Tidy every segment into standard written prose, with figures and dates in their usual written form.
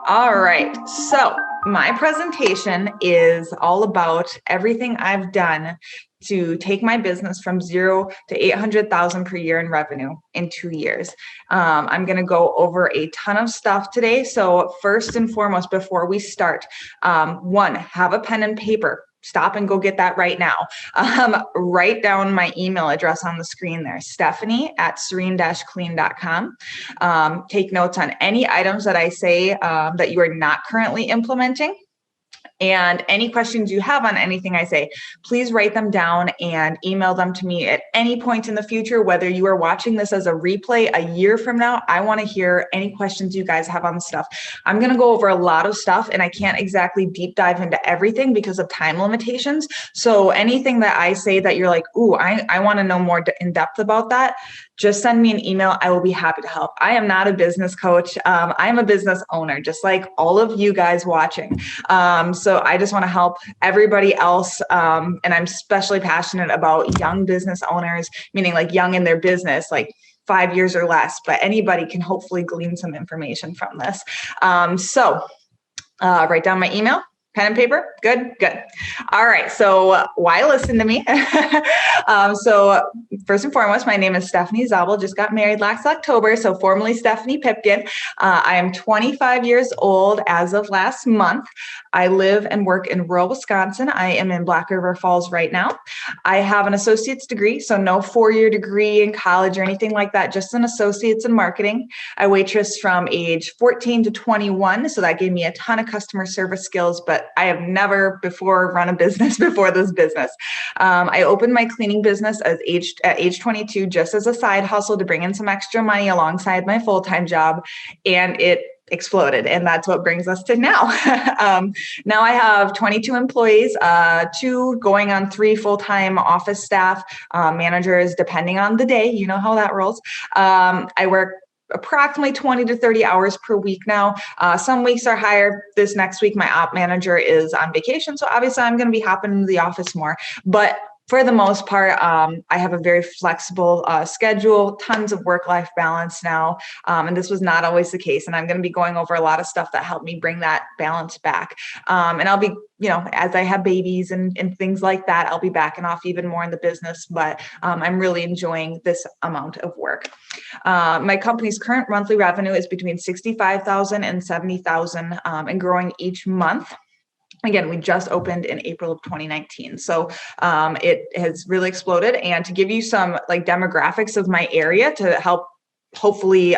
All right, so my presentation is all about everything I've done to take my business from 0 to 800,000 per year in revenue in 2 years. I'm going to go over a ton of stuff today. So first and foremost, before we start, one, have a pen and paper. Stop and go get that right now. Write down my email address on the screen there, Stephanie@serene-clean.com. Take notes on any items that I say that you are not currently implementing. And any questions you have on anything I say, please write them down and email them to me at any point in the future, whether you are watching this as a replay a year from now. I want to hear any questions you guys have on the stuff. I'm going to go over a lot of stuff and I can't exactly deep dive into everything because of time limitations. So anything that I say that you're like, ooh, I want to know more in depth about that, just send me an email. I will be happy to help. I am not a business coach. I am a business owner, just like all of you guys watching. So I just want to help everybody else. And I'm especially passionate about young business owners, meaning like young in their business, like 5 years or less, but anybody can hopefully glean some information from this. So write down my email. Pen and paper? Good. All right. So why listen to me? So first and foremost, my name is Stephanie Zabel. Just got married last October. So formerly Stephanie Pipkin. I am 25 years old as of last month. I live and work in rural Wisconsin. I am in Black River Falls right now. I have an associate's degree, so no 4-year degree in college or anything like that, just an associate's in marketing. I waitressed from age 14 to 21, so that gave me a ton of customer service skills, but I have never before run a business before this business. I opened my cleaning business at age 22, just as a side hustle to bring in some extra money alongside my full-time job, and it exploded. And that's what brings us to now. Now I have 22 employees, 2 going on 3 full-time office staff, managers, depending on the day. You know how that rolls. I work approximately 20 to 30 hours per week now. Some weeks are higher. This next week, my op manager is on vacation. So obviously I'm going to be hopping into the office more, but for the most part, I have a very flexible schedule, tons of work-life balance now. And this was not always the case. And I'm going to be going over a lot of stuff that helped me bring that balance back. And I'll be, as I have babies and things like that, I'll be backing off even more in the business. But I'm really enjoying this amount of work. My company's current monthly revenue is between $65,000 and $70,000 and growing each month. Again, we just opened in April of 2019. So it has really exploded. And to give you some like demographics of my area to help hopefully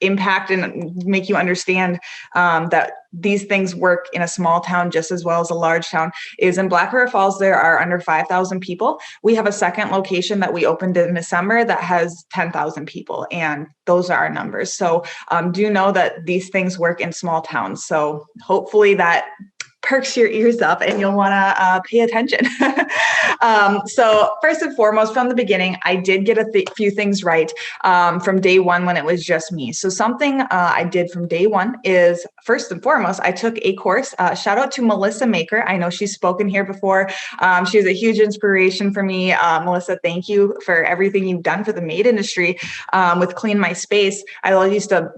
impact and make you understand that these things work in a small town just as well as a large town, is in Black River Falls, there are under 5,000 people. We have a second location that we opened in December that has 10,000 people, and those are our numbers. So do know that these things work in small towns. So hopefully that perks your ears up and you'll want to pay attention. So first and foremost, from the beginning, I did get a few things right from day one when it was just me. So something I did from day one is, first and foremost, I took a course. Shout out to Melissa Maker. I know she's spoken here before. She was a huge inspiration for me. Melissa, thank you for everything you've done for the maid industry with Clean My Space. I used to,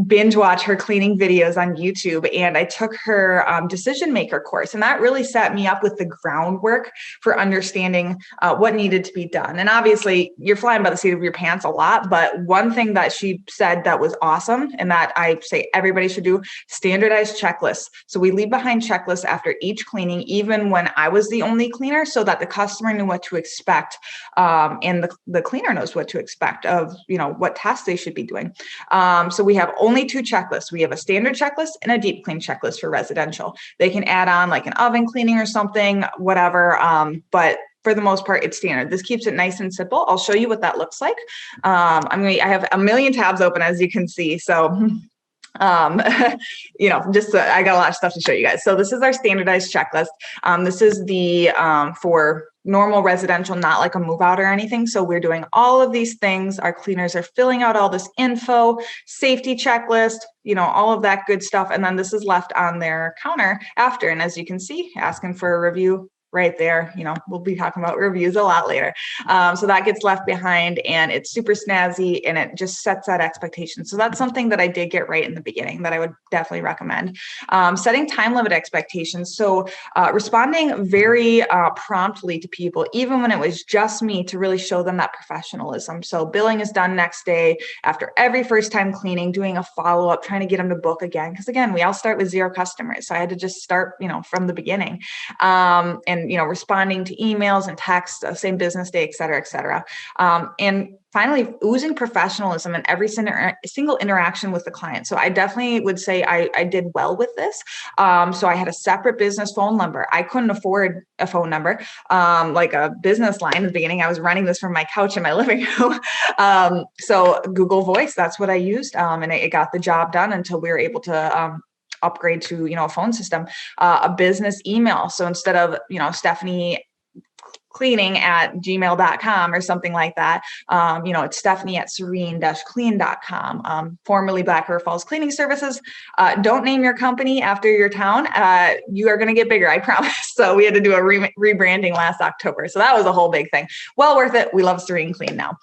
binge watch her cleaning videos on YouTube, and I took her decision maker course, and that really set me up with the groundwork for understanding what needed to be done. And obviously you're flying by the seat of your pants a lot, but one thing that she said that was awesome, and that I say everybody should do, standardized checklists. So we leave behind checklists after each cleaning, even when I was the only cleaner, so that the customer knew what to expect, and the cleaner knows what to expect of what tasks they should be doing. So we have only 2 checklists. We have a standard checklist and a deep clean checklist for residential. They can add on like an oven cleaning or something, whatever. But for the most part, it's standard. This keeps it nice and simple. I'll show you what that looks like. I have a million tabs open, as you can see. So I got a lot of stuff to show you guys. So this is our standardized checklist. This is the for normal residential, not like a move out or anything. So we're doing all of these things. Our cleaners are filling out all this info, safety checklist, all of that good stuff. And then this is left on their counter after. And as you can see, asking for a review right there. We'll be talking about reviews a lot later. So that gets left behind, and it's super snazzy, and it just sets that expectation. So that's something that I did get right in the beginning that I would definitely recommend. Setting time limit expectations. So responding very promptly to people, even when it was just me, to really show them that professionalism. So billing is done next day after every first time cleaning, doing a follow-up, trying to get them to book again. Because again, we all start with 0 customers. So I had to just start, from the beginning. And, responding to emails and texts, same business day, et cetera, et cetera. And finally, oozing professionalism in every single interaction with the client. So I definitely would say I did well with this. So I had a separate business phone number. I couldn't afford a phone number, like a business line in the beginning. I was running this from my couch in my living room. So Google Voice, that's what I used. And it got the job done until we were able to upgrade to, a phone system, a business email. So instead of, Stephanie cleaning@gmail.com or something like that. It's Stephanie at serene-clean.com, formerly Black River Falls Cleaning Services. Don't name your company after your town. You are going to get bigger, I promise. So we had to do a rebranding last October. So that was a whole big thing. Well worth it. We love Serene Clean now.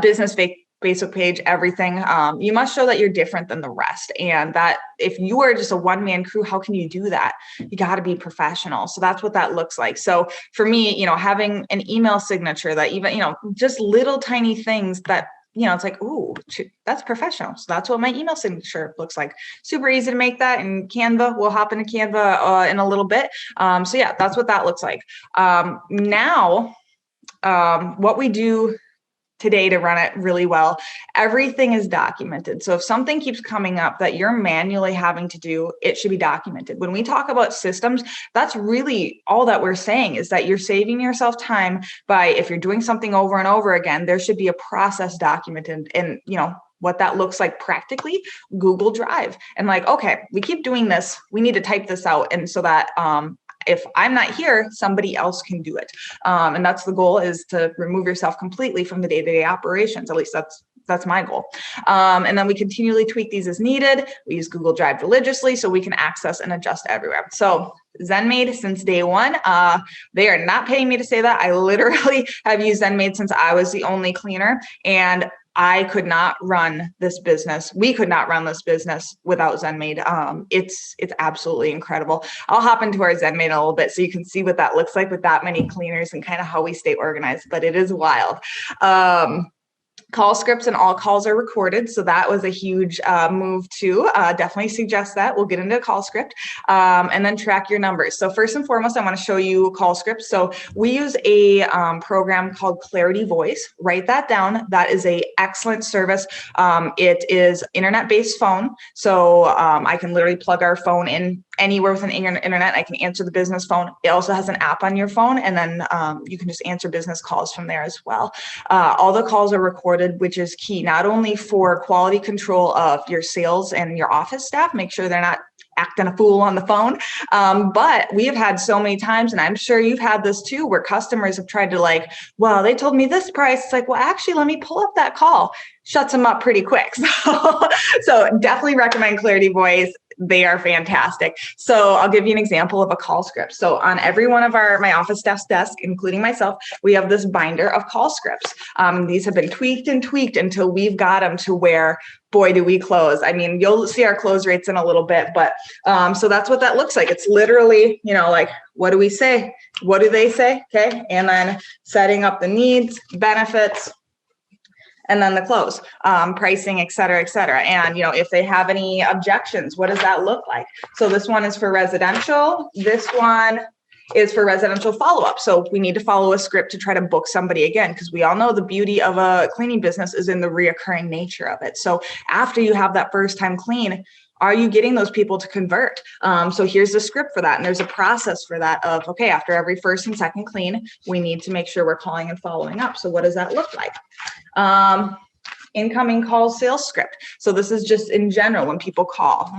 Business Facebook page, everything. You must show that you're different than the rest. And that if you are just a one-man crew, how can you do that? You got to be professional. So that's what that looks like. So for me, having an email signature that even, just little tiny things that, it's like, ooh, that's professional. So that's what my email signature looks like. Super easy to make that in Canva. We'll hop into Canva in a little bit. So yeah, that's what that looks like. Now, what we do today to run it really well, everything is documented. So if something keeps coming up that you're manually having to do, it should be documented. When we talk about systems, that's really all that we're saying, is that you're saving yourself time by, if you're doing something over and over again, there should be a process documented. And what that looks like practically, Google Drive. And like, okay, we keep doing this, we need to type this out. And so that if I'm not here, somebody else can do it. And that's the goal, is to remove yourself completely from the day-to-day operations. At least that's my goal. And then we continually tweak these as needed. We use Google Drive religiously so we can access and adjust everywhere. So ZenMaid since day one, they are not paying me to say that. I literally have used ZenMaid since I was the only cleaner, and I could not run this business. We could not run this business without ZenMaid. It's absolutely incredible. I'll hop into our ZenMaid in a little bit so you can see what that looks like with that many cleaners and kind of how we stay organized, but it is wild. Call scripts and all calls are recorded. So that was a huge move too. Definitely suggest that. We'll get into a call script and then track your numbers. So first and foremost, I want to show you call scripts. So we use a program called Clarity Voice. Write that down. That is an excellent service. It is internet-based phone. So I can literally plug our phone in anywhere with an internet. I can answer the business phone. It also has an app on your phone, and then you can just answer business calls from there as well. All the calls are recorded, which is key, not only for quality control of your sales and your office staff, make sure they're not acting a fool on the phone. But we have had so many times, and I'm sure you've had this too, where customers have tried to well, they told me this price. It's like, well, actually, let me pull up that call. Shuts them up pretty quick. So definitely recommend Clarity Voice. They are fantastic. So I'll give you an example of a call script. So on every one of my office staff's desk, including myself, we have this binder of call scripts. These have been tweaked and tweaked until we've got them to where, boy, do we close. I mean, you'll see our close rates in a little bit, but so that's what that looks like. It's literally, what do we say? What do they say? Okay. And then setting up the needs, benefits, and then the close, pricing, et cetera, et cetera. And, if they have any objections, what does that look like? So this one is for residential. This one is for residential follow-up. So we need to follow a script to try to book somebody again, because we all know the beauty of a cleaning business is in the reoccurring nature of it. So after you have that first time clean, are you getting those people to convert? So here's the script for that. And there's a process for that of, okay, after every first and second clean, we need to make sure we're calling and following up. So what does that look like? Incoming call sales script. So this is just in general when people call.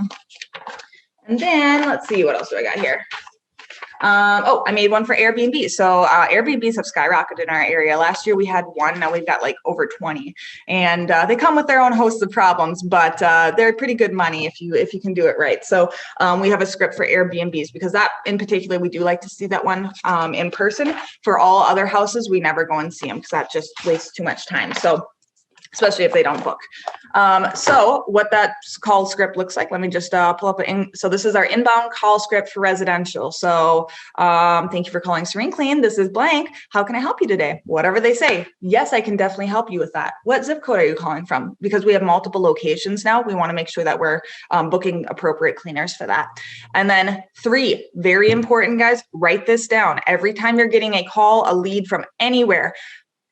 And then let's see, what else do I got here? Oh, I made one for Airbnb. So Airbnbs have skyrocketed in our area. Last year we had one, now we've got like over 20. And they come with their own host of problems, but they're pretty good money if you can do it right. So we have a script for Airbnbs because that in particular, we do like to see that one in person. For all other houses, we never go and see them because that just wastes too much time. So especially if they don't book. So what that call script looks like, let me just pull up so this is our inbound call script for residential. So thank you for calling Serene Clean. This is blank. How can I help you today? Whatever they say. Yes, I can definitely help you with that. What zip code are you calling from? Because we have multiple locations now. We want to make sure that we're booking appropriate cleaners for that. And then 3, very important, guys, write this down. Every time you're getting a call, a lead from anywhere,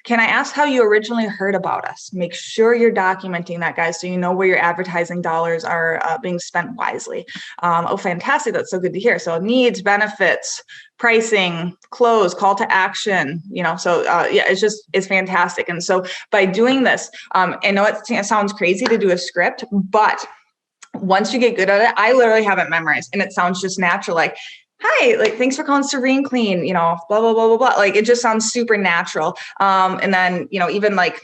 can I ask how you originally heard about us? Make sure you're documenting that, guys, so you know where your advertising dollars are being spent wisely. Oh, fantastic. That's so good to hear. So needs, benefits, pricing, close, call to action, so yeah, it's fantastic. And so by doing this, I know it sounds crazy to do a script, but once you get good at it, I literally have it memorized and it sounds just natural. Like, hi, like, thanks for calling Serene Clean, blah, blah, blah, blah, blah. Like, it just sounds super natural. And then, even like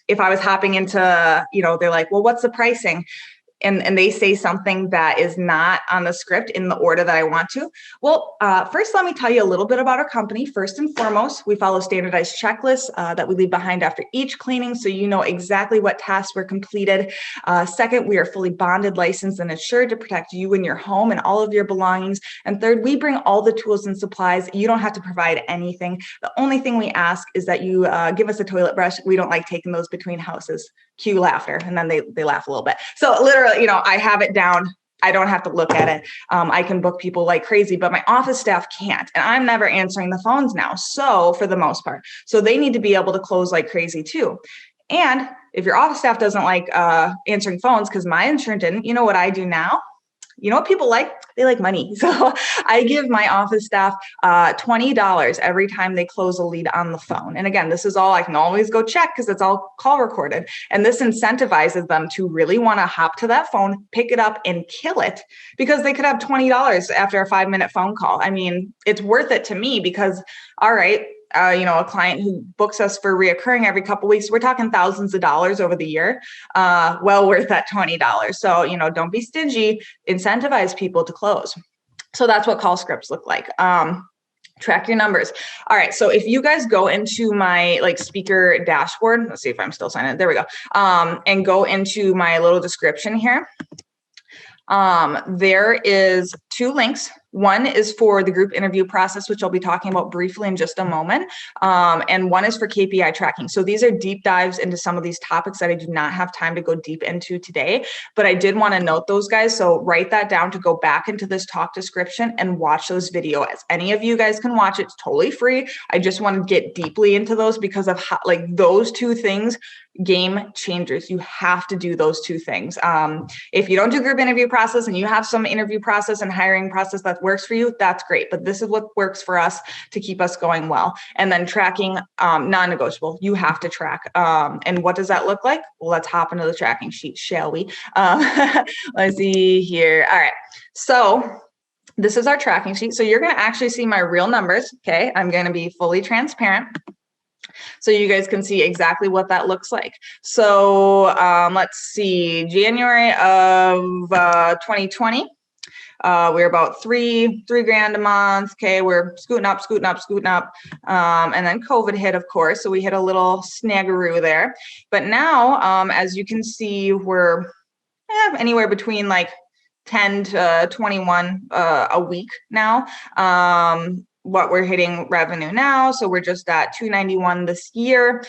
if I was hopping into, they're like, well, what's the pricing? And they say something that is not on the script in the order that I want to. Well, first, let me tell you a little bit about our company. First and foremost, we follow standardized checklists that we leave behind after each cleaning, so you know exactly what tasks were completed. Second, we are fully bonded, licensed, and insured to protect you and your home and all of your belongings. And third, we bring all the tools and supplies. You don't have to provide anything. The only thing we ask is that you give us a toilet brush. We don't like taking those between houses. Cue laughter. And then they laugh a little bit. So literally, I have it down. I don't have to look at it. I can book people like crazy, but my office staff can't. And I'm never answering the phones now. So for the most part, so they need to be able to close like crazy too. And if your office staff doesn't like answering phones, because my insurance didn't, you know what I do now? You know what people like? They like money. So I give my office staff $20 every time they close a lead on the phone. And again, this is all I can always go check because it's all call recorded. And this incentivizes them to really want to hop to that phone, pick it up and kill it because they could have $20 after a 5-minute phone call. I mean, it's worth it to me because, all right, a client who books us for reoccurring every couple of weeks, we're talking thousands of dollars over the year, well worth that $20. So, don't be stingy, incentivize people to close. So that's what call scripts look like. Track your numbers. All right. So if you guys go into my speaker dashboard, let's see if I'm still signed in. There we go. And go into my little description here. There is 2 links. One is for the group interview process, which I'll be talking about briefly in just a moment. And one is for KPI tracking. So these are deep dives into some of these topics that I do not have time to go deep into today, but I did want to note those, guys. So write that down to go back into this talk description and watch those videos. Any of you guys can watch it. It's totally free. I just want to get deeply into those because of how, those 2 things, game changers. You have to do those 2 things. If you don't do group interview process and you have some interview process and hiring process that works for you, that's great. But this is what works for us to keep us going well. And then tracking, non-negotiable. You have to track. And what does that look like? Well, let's hop into the tracking sheet, shall we? Let's see here. All right. So this is our tracking sheet. So you're going to actually see my real numbers. Okay. I'm going to be fully transparent, so you guys can see exactly what that looks like. So let's see, January of 2020, we're about three grand a month. Okay, we're scooting up. And then COVID hit, of course. So we hit a little snaggeroo there. But now, as you can see, we're anywhere between 10 to 21 a week now. What we're hitting revenue now. So we're just at 291 this year.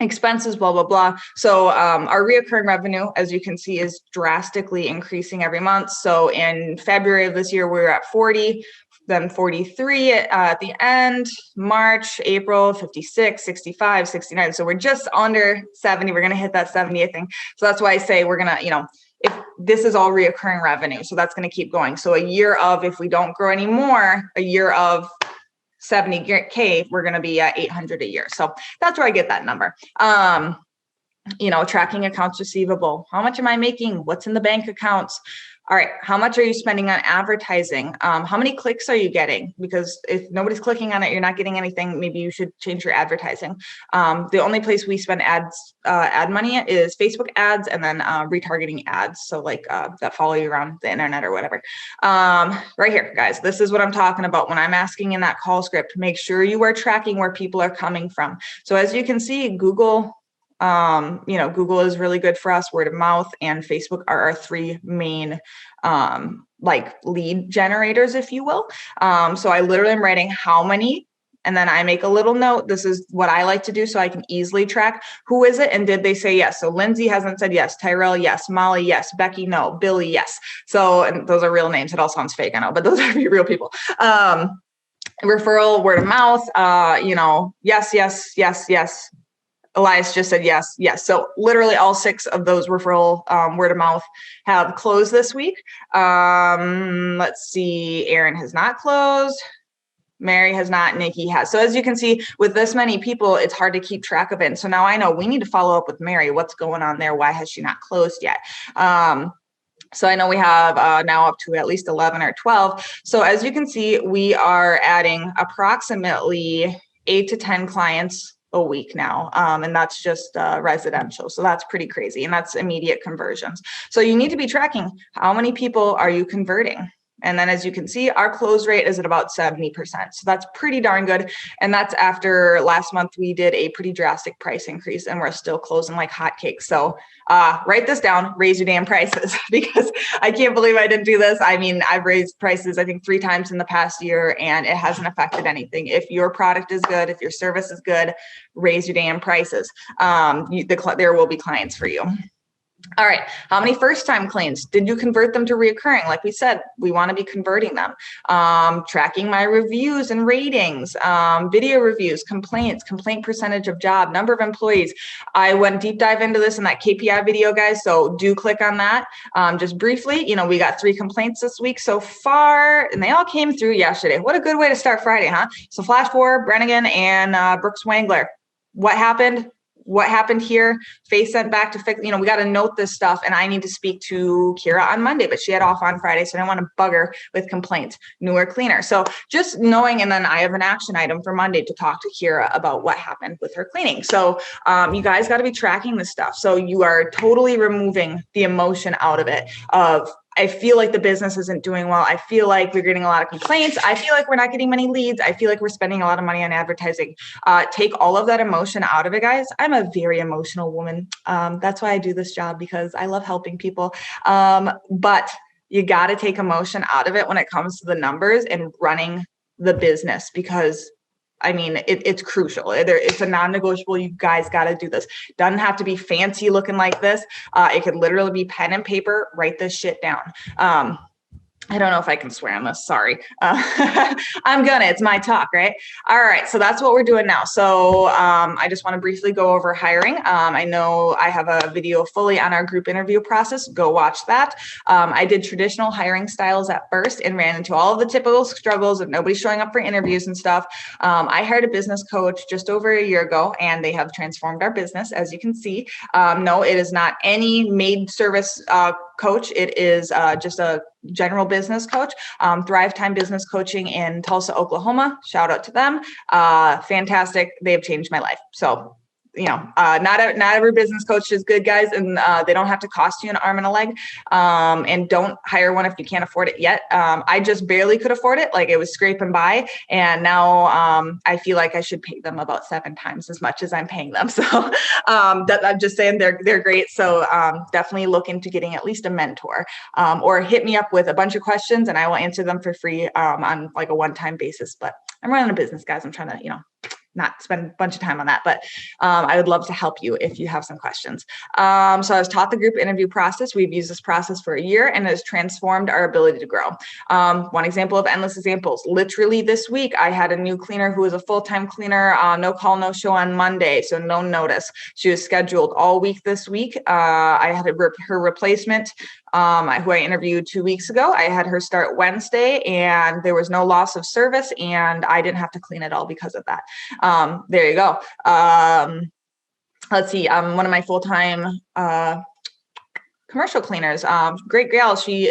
Expenses, blah, blah, blah. So our reoccurring revenue, as you can see, is drastically increasing every month. So in February of this year, we were at 40, then 43 at the end, March, April, 56, 65, 69. So we're just under 70. We're going to hit that 70, I think. So that's why I say we're going to, if this is all reoccurring revenue, so that's going to keep going. So a year of, if we don't grow anymore, a year of 70K, we're going to be at 800 a year. So that's where I get that number. Tracking accounts receivable. How much am I making? What's in the bank accounts? All right. How much are you spending on advertising? How many clicks are you getting? Because if nobody's clicking on it, you're not getting anything. Maybe you should change your advertising. The only place we spend ad money is Facebook ads and then retargeting ads. So like that follow you around the internet or whatever. Right here, guys, this is what I'm talking about. When I'm asking in that call script, make sure you are tracking where people are coming from. So as you can see, Google Google is really good for us. Word of mouth and Facebook are our three main like lead generators, if you will. So I literally am writing how many, and then I make a little note. This is what I like to do so I can easily track who is it and did they say yes. So Lindsay hasn't said yes, Tyrell yes, Molly yes, Becky no, Billy yes. So, and those are real names. It all sounds fake, I know, but those are real people. Referral, word of mouth, yes. Elias just said yes. So literally all 6 of those referral word of mouth have closed this week. Let's see. Aaron has not closed. Mary has not. Nikki has. So as you can see, with this many people, it's hard to keep track of it. And so now I know we need to follow up with Mary. What's going on there? Why has she not closed yet? So I know we have now up to at least 11 or 12. So as you can see, we are adding approximately 8 to 10 clients a week now. And that's just residential. So that's pretty crazy. And that's immediate conversions. So you need to be tracking how many people are you converting? And then as you can see, our close rate is at about 70%. So that's pretty darn good. And that's after last month, we did a pretty drastic price increase and we're still closing like hotcakes. So write this down, raise your damn prices, because I can't believe I didn't do this. I mean, I've raised prices, I think 3 times in the past year and it hasn't affected anything. If your product is good, if your service is good, raise your damn prices. There will be clients for you. All right. How many first-time cleans? Did you convert them to reoccurring? Like we said, we want to be converting them. Tracking my reviews and ratings, video reviews, complaints, complaint percentage of job, number of employees. I went deep dive into this in that KPI video, guys. So do click on that. Just briefly, we got 3 complaints this week so far, and they all came through yesterday. What a good way to start Friday, huh? So flash forward, Brennigan and Brooks Wangler. What happened? What happened here? Faith sent back to fix, we got to note this stuff. And I need to speak to Kira on Monday, but she had off on Friday. So I didn't want to bug her with complaints, newer, cleaner. So just knowing, and then I have an action item for Monday to talk to Kira about what happened with her cleaning. So you guys got to be tracking this stuff. So you are totally removing the emotion out of it of, I feel like the business isn't doing well. I feel like we're getting a lot of complaints. I feel like we're not getting many leads. I feel like we're spending a lot of money on advertising. Take all of that emotion out of it, guys. I'm a very emotional woman. That's why I do this job, because I love helping people. But you got to take emotion out of it when it comes to the numbers and running the business, because I mean, it's crucial. It's a non-negotiable. You guys got to do this. Doesn't have to be fancy looking like this. It could literally be pen and paper. Write this shit down. I don't know if I can swear on this. Sorry. I'm gonna. It's my talk, right? All right. So that's what we're doing now. So I just want to briefly go over hiring. I know I have a video fully on our group interview process. Go watch that. I did traditional hiring styles at first and ran into all of the typical struggles of nobody showing up for interviews and stuff. I hired a business coach just over a year ago, and they have transformed our business, as you can see. No, it is not any maid service coach. It is just a general business coach. Thrive Time Business Coaching in Tulsa, Oklahoma. Shout out to them. Fantastic. They have changed my life. So, not every business coach is good, guys, and they don't have to cost you an arm and a leg. And don't hire one if you can't afford it yet. I just barely could afford it. Like, it was scraping by, and now I feel like I should pay them about 7 times as much as I'm paying them. So that I'm just saying they're great. So definitely look into getting at least a mentor, or hit me up with a bunch of questions and I will answer them for free on like a one-time basis. But I'm running a business, guys. I'm trying to, not spend a bunch of time on that, but I would love to help you if you have some questions. So I was taught the group interview process. We've used this process for a year and it has transformed our ability to grow. One example of endless examples, literally this week, I had a new cleaner who was a full-time cleaner, no call, no show on Monday. So no notice. She was scheduled all week this week. I had her replacement, who I interviewed 2 weeks ago. I had her start Wednesday and there was no loss of service and I didn't have to clean at all because of that. There you go. Let's see. One of my full-time commercial cleaners. Great gal. She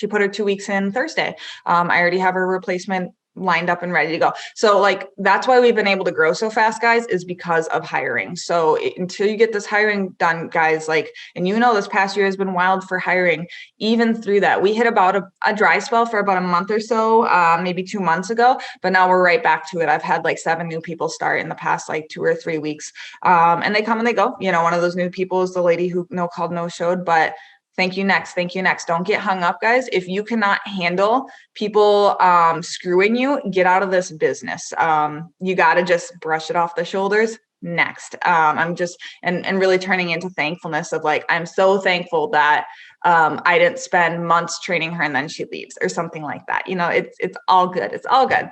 put her 2 weeks in Thursday. I already have her replacement lined up and ready to go. So like, that's why we've been able to grow so fast, guys, is because of hiring. So until you get this hiring done, guys, like, and this past year has been wild for hiring. Even through that, we hit about a dry spell for about a month or so, maybe 2 months ago, but now we're right back to it. I've had like 7 new people start in the past like 2 or 3 weeks. And they come and they go. One of those new people is the lady who no called, no showed, but thank you next. Thank you next. Don't get hung up, guys. If you cannot handle people screwing you, get out of this business. You got to just brush it off the shoulders. Next. I'm just, and really turning into thankfulness of like, I'm so thankful that I didn't spend months training her and then she leaves or something like that. It's all good. It's all good.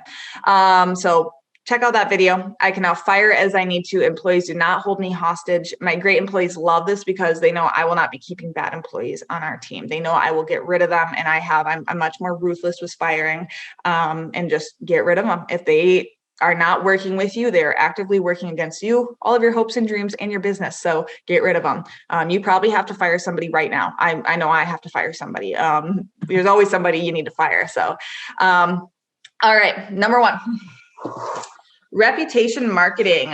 So check out that video. I can now fire as I need to. Employees do not hold me hostage. My great employees love this because they know I will not be keeping bad employees on our team. They know I will get rid of them, and I'm much more ruthless with firing, and just get rid of them. If they are not working with you, they're actively working against you, all of your hopes and dreams and your business. So get rid of them. You probably have to fire somebody right now. I know I have to fire somebody. There's always somebody you need to fire. So, all right, number 1. Reputation marketing.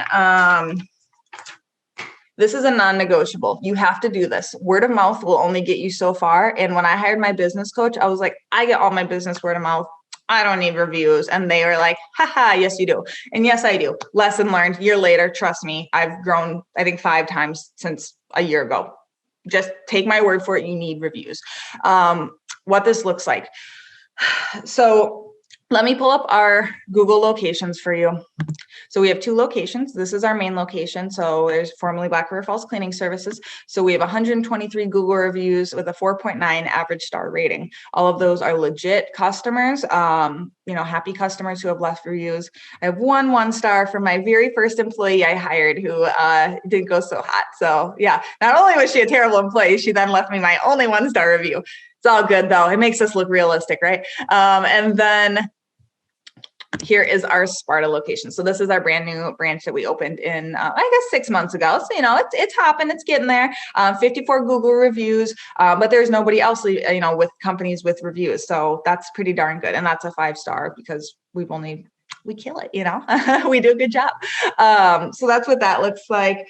This is a non-negotiable. You have to do this. Word of mouth will only get you so far. And when I hired my business coach, I was like, I get all my business word of mouth. I don't need reviews. And they were like, haha, yes, you do. And yes, I do. Lesson learned. Year later, trust me, I've grown, I think 5 times since a year ago. Just take my word for it. You need reviews. What this looks like. So let me pull up our Google locations for you. So we have 2 locations. This is our main location. So there's formerly Black River Falls Cleaning Services. So we have 123 Google reviews with a 4.9 average star rating. All of those are legit customers, happy customers who have left reviews. I have 1 star from my very first employee I hired who didn't go so hot. So yeah, not only was she a terrible employee, she then left me my only 1-star review. It's all good though. It makes us look realistic, right? And then here is our Sparta location. So this is our brand new branch that we opened in, 6 months ago. So, it's hopping, it's getting there. 54 Google reviews, but there's nobody else, with companies with reviews. So that's pretty darn good. And that's a 5-star because we kill it, we do a good job. So that's what that looks like.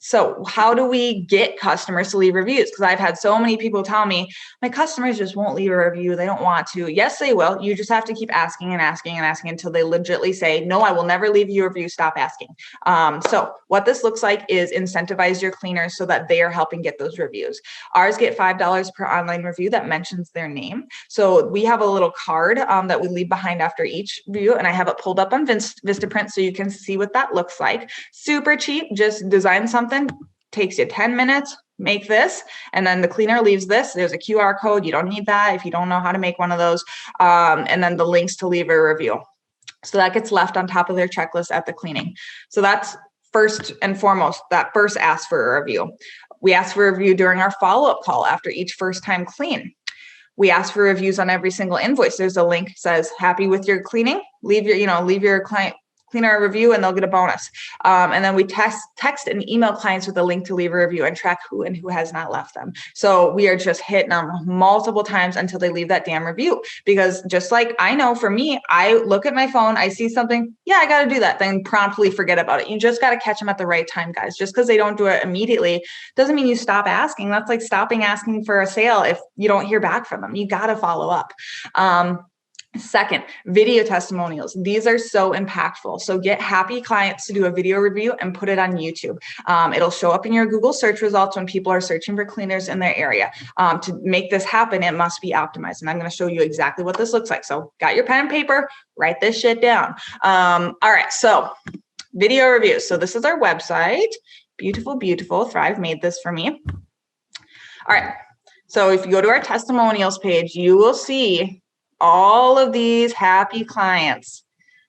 So how do we get customers to leave reviews? Because I've had so many people tell me, my customers just won't leave a review. They don't want to. Yes, they will. You just have to keep asking and asking and asking until they legitimately say, no, I will never leave you a review. Stop asking. So what this looks like is incentivize your cleaners so that they are helping get those reviews. Ours get $5 per online review that mentions their name. So we have a little card that we leave behind after each review. And I have it pulled up on Vistaprint so you can see what that looks like. Super cheap. Just design something. Takes you 10 minutes, make this, and then the cleaner leaves this. There's a QR code. You don't need that if you don't know how to make one of those. And then the links to leave a review. So that gets left on top of their checklist at the cleaning. So that's first and foremost, that first ask for a review. We ask for a review during our follow-up call after each first time clean. We ask for reviews on every single invoice. There's a link that says, happy with your cleaning, leave your client cleaner a review and they'll get a bonus. And then we text and email clients with a link to leave a review and track who and who has not left them. So we are just hitting them multiple times until they leave that damn review. Because just like I know for me, I look at my phone, I see something, yeah, I got to do that, then promptly forget about it. You just got to catch them at the right time, guys. Just because they don't do it immediately doesn't mean you stop asking. That's like stopping asking for a sale if you don't hear back from them. You got to follow up. Second, video testimonials. These are so impactful. So get happy clients to do a video review and put it on YouTube. It'll show up in your Google search results when people are searching for cleaners in their area. To make this happen, it must be optimized. And I'm going to show you exactly what this looks like. So got your pen and paper, write this shit down. All right. So video reviews. So this is our website. Beautiful, beautiful. Thrive made this for me. All right. So if you go to our testimonials page, you will see all of these happy clients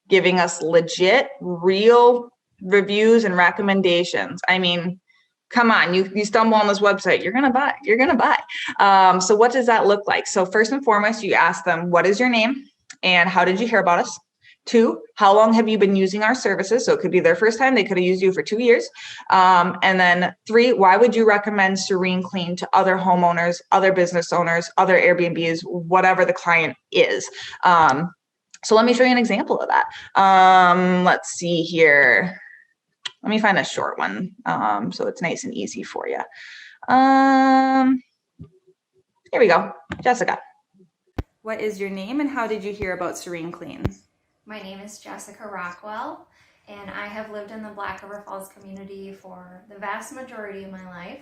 giving us legit, real reviews and recommendations. I mean, come on, you stumble on this website, you're going to buy. So what does that look like? So first and foremost, you ask them, what is your name and how did you hear about us? 2, how long have you been using our services? So it could be their first time. They could have used you for 2 years. And then 3, why would you recommend Serene Clean to other homeowners, other business owners, other Airbnbs, whatever the client is? So let me show you an example of that. Let's see here. Let me find a short one so it's nice and easy for you. Here we go. Jessica. What is your name and how did you hear about Serene Clean? My name is Jessica Rockwell, and I have lived in the Black River Falls community for the vast majority of my life.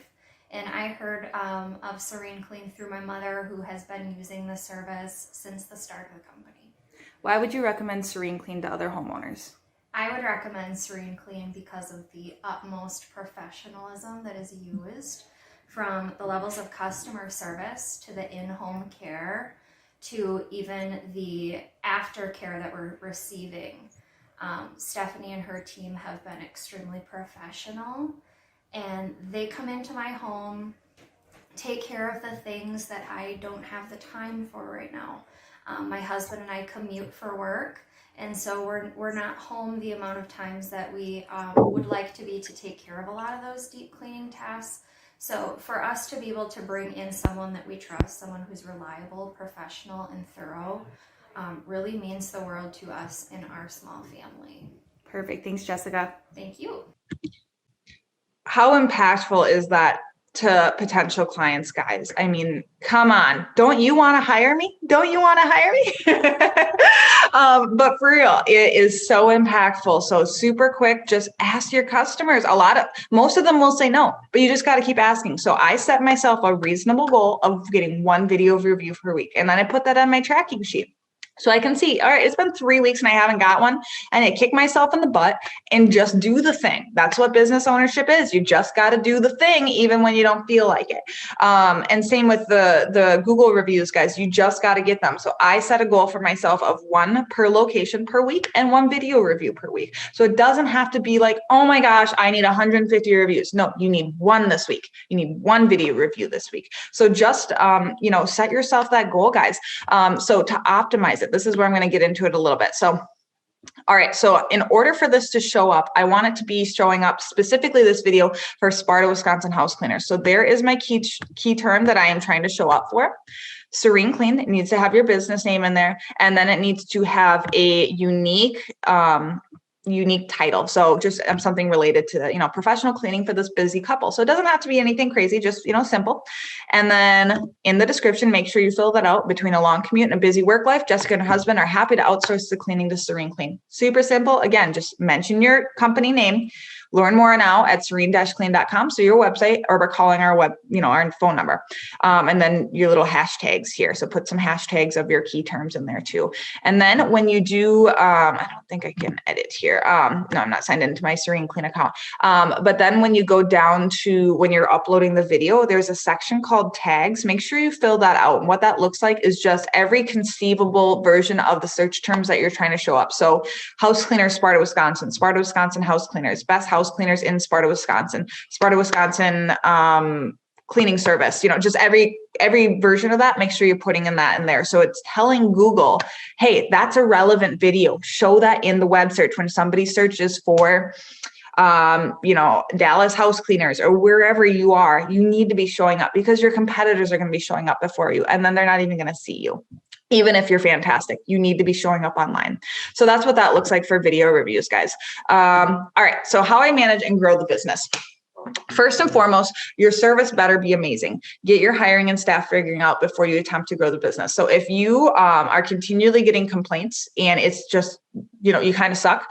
And I heard of Serene Clean through my mother, who has been using the service since the start of the company. Why would you recommend Serene Clean to other homeowners? I would recommend Serene Clean because of the utmost professionalism that is used, from the levels of customer service to the in-home care to even the aftercare that we're receiving. Stephanie and her team have been extremely professional, and they come into my home, take care of the things that I don't have the time for right now. My husband and I commute for work, and so we're not home the amount of times that we would like to be to take care of a lot of those deep cleaning tasks. So for us to be able to bring in someone that we trust, someone who's reliable, professional, and thorough, really means the world to us in our small family. Perfect. Thanks, Jessica. Thank you. How impactful is that to potential clients, guys? I mean, come on. Don't you want to hire me? Don't you want to hire me? But for real, it is so impactful. So super quick, just ask your customers. Most of them will say no, but you just got to keep asking. So I set myself a reasonable goal of getting 1 video review per week. And then I put that on my tracking sheet. So I can see, all right, it's been 3 weeks and I haven't got one. And I kick myself in the butt and just do the thing. That's what business ownership is. You just got to do the thing, even when you don't feel like it. And same with the Google reviews, guys. You just got to get them. So I set a goal for myself of 1 per location per week and 1 video review per week. So it doesn't have to be like, oh my gosh, I need 150 reviews. No, you need 1 this week. You need 1 video review this week. So just, set yourself that goal, guys. So to optimize it, this is where I'm going to get into it a little bit. So, all right. So in order for this to show up, I want it to be showing up, specifically this video, for Sparta, Wisconsin house cleaners. So there is my key term that I am trying to show up for. Serene Clean. It needs to have your business name in there. And then it needs to have a unique title. So just something related to, professional cleaning for this busy couple. So it doesn't have to be anything crazy, just, simple. And then in the description, make sure you fill that out. Between a long commute and a busy work life, Jessica and her husband are happy to outsource the cleaning to Serene Clean. Super simple. Again, just mention your company name. Learn more now at serene-clean.com. So your website, or we're calling our our phone number. And then your little hashtags here. So put some hashtags of your key terms in there too. And then when you do, I don't think I can edit here. No, I'm not signed into my Serene Clean account. But then when you go down to when you're uploading the video, there's a section called tags. Make sure you fill that out. And what that looks like is just every conceivable version of the search terms that you're trying to show up. So house cleaner, Sparta, Wisconsin house cleaners, best house cleaners in Sparta, Wisconsin cleaning service, just every version of that, make sure you're putting in there. So it's telling Google, hey, that's a relevant video. Show that in the web search when somebody searches for, Dallas house cleaners or wherever you are, you need to be showing up because your competitors are going to be showing up before you, and then they're not even going to see you. Even if you're fantastic, you need to be showing up online. So that's what that looks like for video reviews, guys. All right. So how I manage and grow the business. First and foremost, your service better be amazing. Get your hiring and staff figuring out before you attempt to grow the business. So if you are continually getting complaints and it's just, you kind of suck,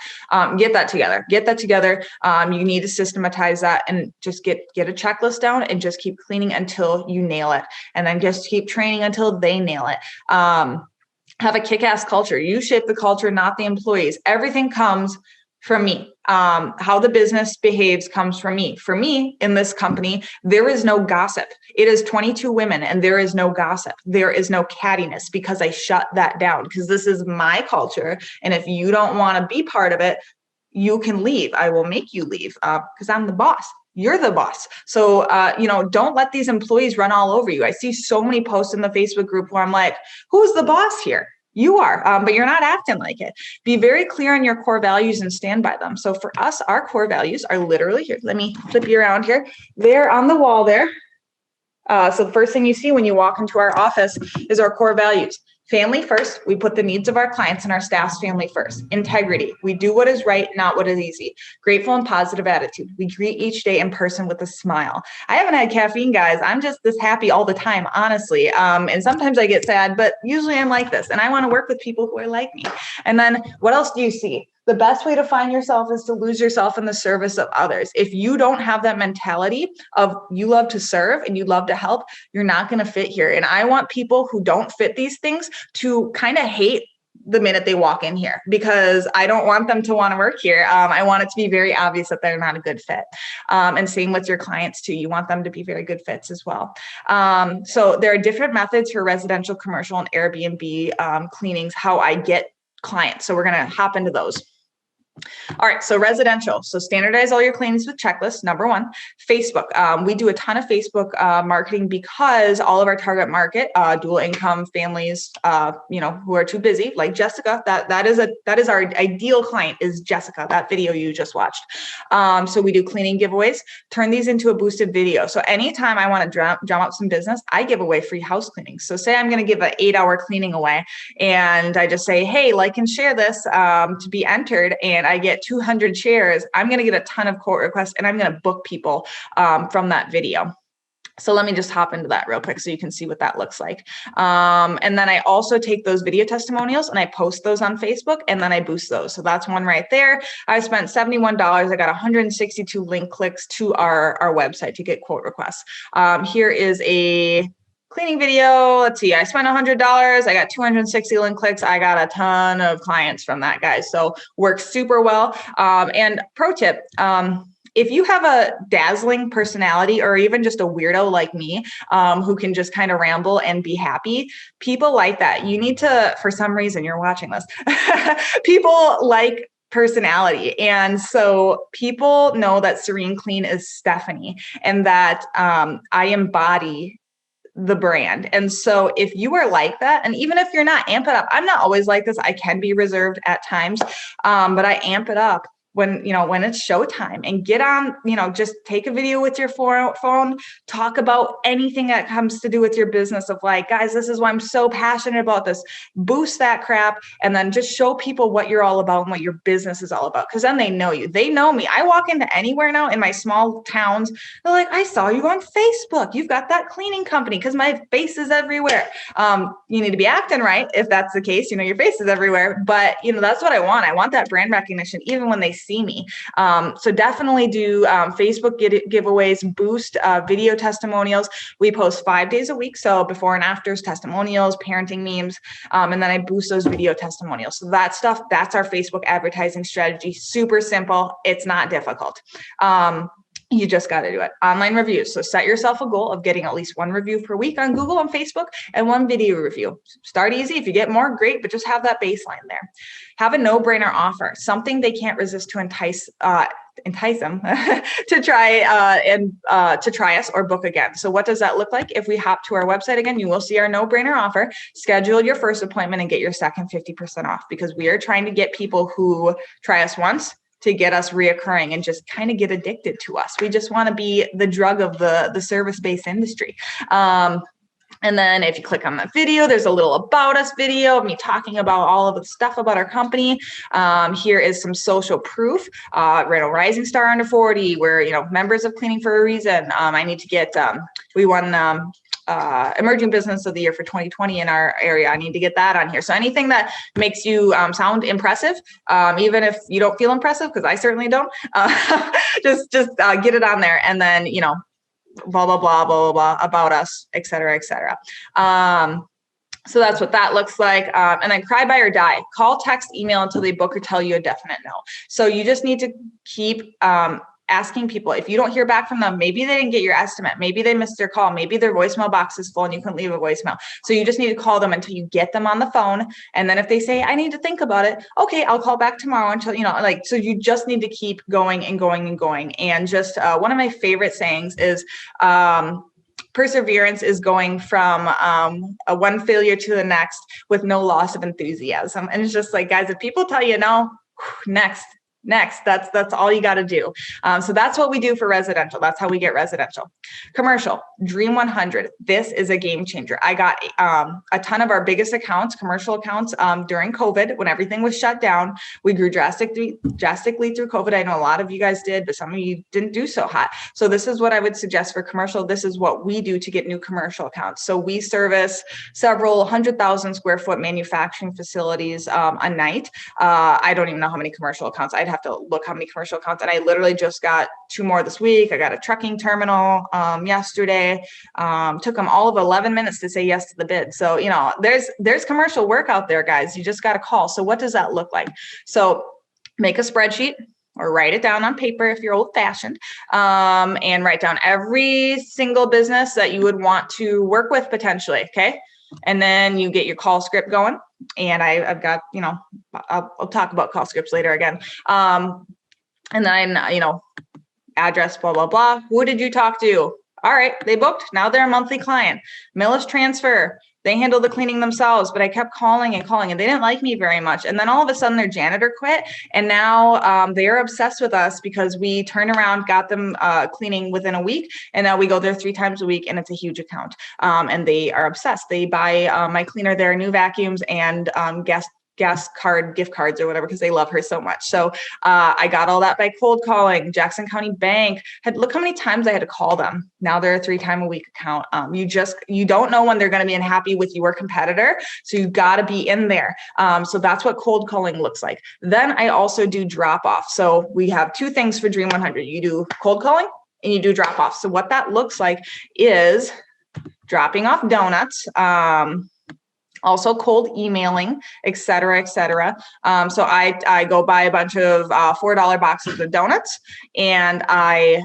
get that together. You need to systematize that and just get a checklist down and just keep cleaning until you nail it. And then just keep training until they nail it. Have a kick-ass culture. You shape the culture, not the employees. Everything comes from me. How the business behaves comes from me. For me, in this company, there is no gossip. It is 22 women and there is no gossip. There is no cattiness because I shut that down because this is my culture. And if you don't want to be part of it, you can leave. I will make you leave because I'm the boss. You're the boss. So, don't let these employees run all over you. I see so many posts in the Facebook group where I'm like, who's the boss here? You are, but you're not acting like it. Be very clear on your core values and stand by them. So for us, our core values are literally here. Let me flip you around here. They're on the wall there. So the first thing you see when you walk into our office is our core values. Family first. We put the needs of our clients and our staff's family first. Integrity. We do what is right, not what is easy. Grateful and positive attitude. We greet each day in person with a smile. I haven't had caffeine, guys. I'm just this happy all the time, honestly. And sometimes I get sad, but usually I'm like this. And I want to work with people who are like me. And then what else do you see? The best way to find yourself is to lose yourself in the service of others. If you don't have that mentality of you love to serve and you love to help, you're not going to fit here. And I want people who don't fit these things to kind of hate the minute they walk in here, because I don't want them to want to work here. I want it to be very obvious that they're not a good fit. And same with your clients too. You want them to be very good fits as well. So there are different methods for residential, commercial, and Airbnb cleanings, how I get clients. So we're going to hop into those. All right, so residential. So standardize all your cleanings with checklists. Number one, Facebook. We do a ton of Facebook marketing because all of our target market, dual income families, who are too busy, like Jessica. That is our ideal client, is Jessica. That video you just watched. So we do cleaning giveaways. Turn these into a boosted video. So anytime I want to drum up some business, I give away free house cleanings. So say I'm going to give an 8-hour cleaning away, and I just say, hey, like and share this to be entered, and I get 200 shares, I'm going to get a ton of quote requests, and I'm going to book people from that video. So let me just hop into that real quick so you can see what that looks like. And then I also take those video testimonials and I post those on Facebook, and then I boost those. So that's one right there. I spent $71. I got 162 link clicks to our website to get quote requests. Here is a cleaning video. Let's see, I spent $100. I got 260 link clicks. I got a ton of clients from that, guys. So works super well. And pro tip, if you have a dazzling personality, or even just a weirdo like me, who can just kind of ramble and be happy, people like that. You need to, for some reason, you're watching this, people like personality. And so people know that Serene Clean is Stephanie, and that I embody the brand. And so if you are like that, and even if you're not, amp it up. I'm not always like this. I can be reserved at times, but I amp it up when it's showtime, and get on, just take a video with your phone, talk about anything that comes to do with your business, of like, guys, this is why I'm so passionate about this. Boost that crap, and then just show people what you're all about and what your business is all about. Because then they know you. They know me. I walk into anywhere now in my small towns, they're like, I saw you on Facebook. You've got that cleaning company, because my face is everywhere. You need to be acting right if that's the case. Your face is everywhere. But that's what I want. I want that brand recognition, even when they see me. So definitely do Facebook giveaways, boost video testimonials. We post 5 days a week. So before and afters, testimonials, parenting memes, and then I boost those video testimonials. So that stuff, that's our Facebook advertising strategy. Super simple. It's not difficult. You just got to do it. Online reviews. So set yourself a goal of getting at least one review per week on Google and Facebook, and one video review. Start easy. If you get more, great, but just have that baseline there. Have a no-brainer offer, something they can't resist to entice them to try us or book again. So what does that look like? If we hop to our website again, you will see our no-brainer offer. Schedule your first appointment and get your second 50% off, because we are trying to get people who try us once to get us reoccurring and just kind of get addicted to us. We just want to be the drug of the service-based industry. And then if you click on that video, there's a little about us video of me talking about all of the stuff about our company. Here is some social proof. Rising Star Under 40. We're, members of Cleaning for a Reason. I need to get, we won Emerging Business of the Year for 2020 in our area. I need to get that on here. So anything that makes you sound impressive, even if you don't feel impressive, because I certainly don't, just get it on there. And then, blah, blah, blah, blah, blah, blah, about us, et cetera, et cetera. So that's what that looks like. And then cry, buy, or die. Call, text, email until they book or tell you a definite no. So you just need to keep asking people. If you don't hear back from them, maybe they didn't get your estimate. Maybe they missed their call. Maybe their voicemail box is full and you couldn't leave a voicemail. So you just need to call them until you get them on the phone. And then if they say, I need to think about it, okay, I'll call back tomorrow until, so you just need to keep going and going and going. And just one of my favorite sayings is, perseverance is going from a one failure to the next with no loss of enthusiasm. And it's just like, guys, if people tell you no, next, that's all you got to do. So that's what we do for residential. That's how we get residential. Commercial, Dream 100. This is a game changer. I got a ton of our biggest accounts, commercial accounts, during COVID when everything was shut down. We grew drastically through COVID. I know a lot of you guys did, but some of you didn't do so hot. So this is what I would suggest for commercial. This is what we do to get new commercial accounts. So we service several 100,000 square foot manufacturing facilities a night. I don't even know how many commercial accounts. I'd have to look how many commercial accounts. And I literally just got 2 more this week. I got a trucking terminal yesterday. Took them all of 11 minutes to say yes to the bid. So, you know, there's commercial work out there, guys. You just got to call. So what does that look like? So make a spreadsheet or write it down on paper if you're old fashioned, and write down every single business that you would want to work with potentially. Okay. And then you get your call script going. And I've got, you know, I'll talk about call scripts later again. And then, you know, address, blah, blah, blah. Who did you talk to? All right, they booked. Now they're a monthly client. Millis transfer. They handle the cleaning themselves, but I kept calling and calling and they didn't like me very much. And then all of a sudden their janitor quit. And now they are obsessed with us because we turned around, got them cleaning within a week. And now we go there 3 times a week and it's a huge account. And they are obsessed. They buy my cleaner their new vacuums and gas card, gift cards or whatever, because they love her so much. So I got all that by cold calling. Jackson County Bank look how many times I had to call them. Now they're a 3 time a week account. You don't know when they're going to be unhappy with your competitor. So you got to be in there. So that's what cold calling looks like. Then I also do drop off. So we have 2 things for Dream 100. You do cold calling and you do drop off. So what that looks like is dropping off donuts, also cold emailing, et cetera, et cetera. So I go buy a bunch of $4 boxes of donuts and I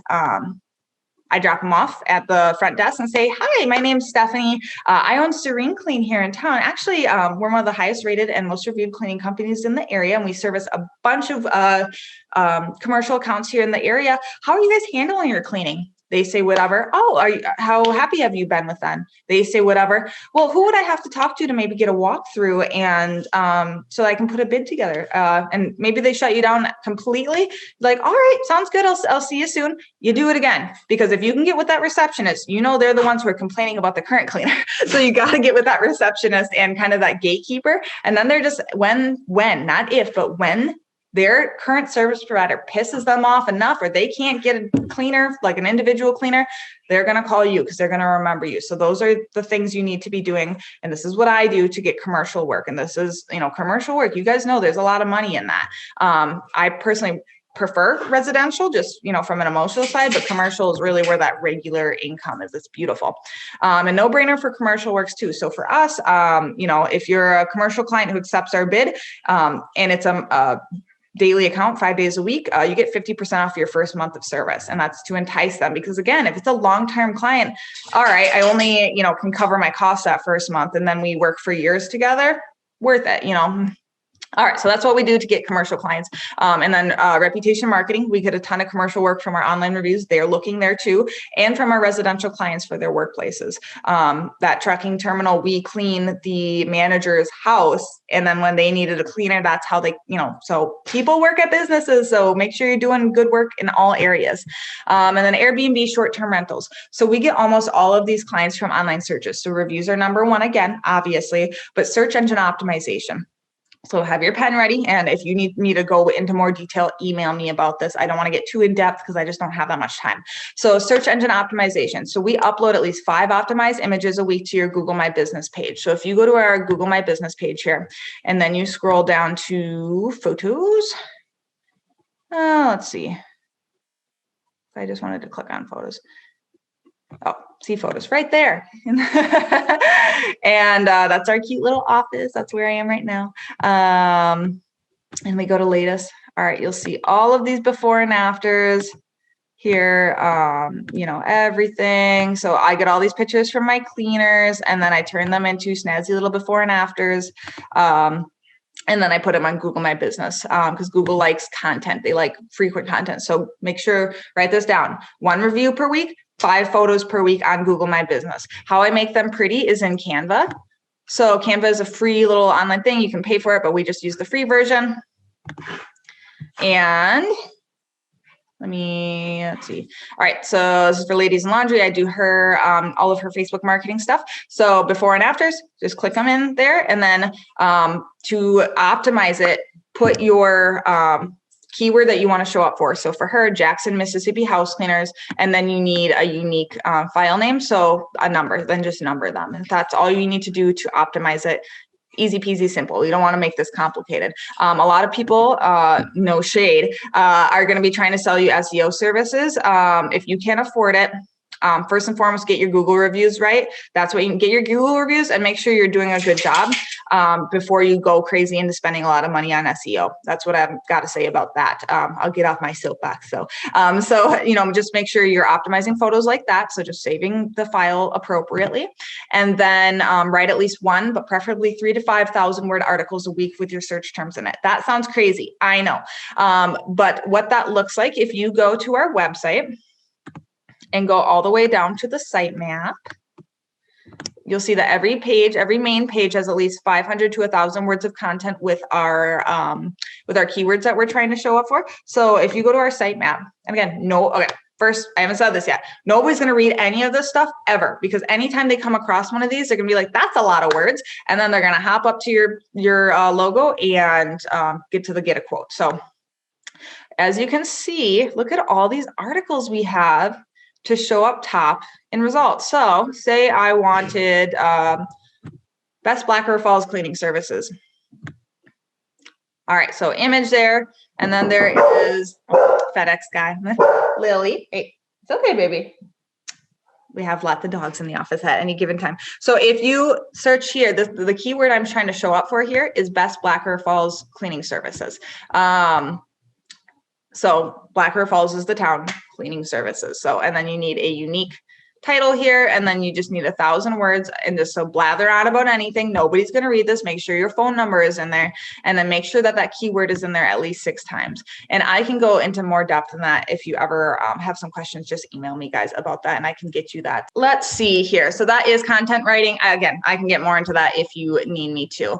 drop them off at the front desk and say, hi, my name's Stephanie. I own Serene Clean here in town. Actually, we're one of the highest rated and most reviewed cleaning companies in the area. And we service a bunch of commercial accounts here in the area. How are you guys handling your cleaning? They say whatever. Oh, how happy have you been with them? They say whatever. Well, who would I have to talk to maybe get a walkthrough and so I can put a bid together? And maybe they shut you down completely. Like, all right, sounds good. I'll see you soon. You do it again. Because if you can get with that receptionist, you know they're the ones who are complaining about the current cleaner. So you got to get with that receptionist and kind of that gatekeeper. And then they're just when, not if, but when their current service provider pisses them off enough or they can't get a cleaner, like an individual cleaner, they're going to call you because they're going to remember you. So those are the things you need to be doing. And this is what I do to get commercial work. And this is, you know, commercial work. You guys know there's a lot of money in that. I personally prefer residential, just, you know, from an emotional side, but commercial is really where that regular income is. It's beautiful. And no brainer for commercial works too. So for us, you know, if you're a commercial client who accepts our bid and it's a daily account 5 days a week, you get 50% off your first month of service. And that's to entice them. Because again, if it's a long-term client, all right, I only, you know, can cover my costs that first month and then we work for years together, worth it, you know. All right, so that's what we do to get commercial clients. And then reputation marketing, we get a ton of commercial work from our online reviews. They're looking there too. And from our residential clients for their workplaces. That trucking terminal, we clean the manager's house. And then when they needed a cleaner, that's how they, you know, so people work at businesses. So make sure you're doing good work in all areas. And then Airbnb short-term rentals. So we get almost all of these clients from online searches. So reviews are number 1 again, obviously, but search engine optimization. So have your pen ready. And if you need me to go into more detail, email me about this. I don't want to get too in depth because I just don't have that much time. So search engine optimization. So we upload at least 5 optimized images a week to your Google My Business page. So if you go to our Google My Business page here, and then you scroll down to photos, let's see. I just wanted to click on photos. Oh, see photos right there. And that's our cute little office. That's where I am right now. And we go to latest. All right, you'll see all of these before and afters here, you know, everything. So I get all these pictures from my cleaners and then I turn them into snazzy little before and afters. And then I put them on Google My Business because Google likes content. They like frequent content. So make sure, write this down. 1 review per week, 5 photos per week on Google My Business. How I make them pretty is in Canva. So Canva is a free little online thing. You can pay for it, but we just use the free version. And let's see. All right. So this is for Ladies in Laundry. I do her, all of her Facebook marketing stuff. So before and afters, just click them in there. And then to optimize it, put your keyword that you want to show up for. So for her, Jackson, Mississippi house cleaners, and then you need a unique file name. So a number, then just number them. That's all you need to do to optimize it. Easy peasy simple. You don't want to make this complicated. A lot of people, no shade, are going to be trying to sell you SEO services. If you can't afford it, first and foremost, get your Google reviews right. That's what you can get, your Google reviews, and make sure you're doing a good job before you go crazy into spending a lot of money on SEO. That's what I've got to say about that. I'll get off my soapbox. So just make sure you're optimizing photos like that. So just saving the file appropriately, and then write at least 1, but preferably 3,000 to 5,000 word articles a week with your search terms in it. That sounds crazy, I know. But what that looks like, if you go to our website and go all the way down to the sitemap, you'll see that every main page has at least 500 to 1,000 words of content with our keywords that we're trying to show up for. So if you go to our sitemap, and again, first, I haven't said this yet. Nobody's going to read any of this stuff ever, because anytime they come across one of these, they're going to be like, that's a lot of words. And then they're going to hop up to your logo and get a quote. So as you can see, look at all these articles we have to show up top in results. So say I wanted best Black River Falls cleaning services. All right, so image there. And then there is FedEx guy, Lily. Hey, it's okay, baby. We have lots of dogs in the office at any given time. So if you search here, the keyword I'm trying to show up for here is best Black River Falls cleaning services. So Black River Falls is the town, cleaning services. So, and then you need a unique title here, and then you just need 1,000 words, and just so blather on about anything. Nobody's going to read this. Make sure your phone number is in there, and then make sure that keyword is in there at least 6 times. And I can go into more depth than that. If you ever have some questions, just email me, guys, about that, and I can get you that. Let's see here. So that is content writing. Again, I can get more into that if you need me to.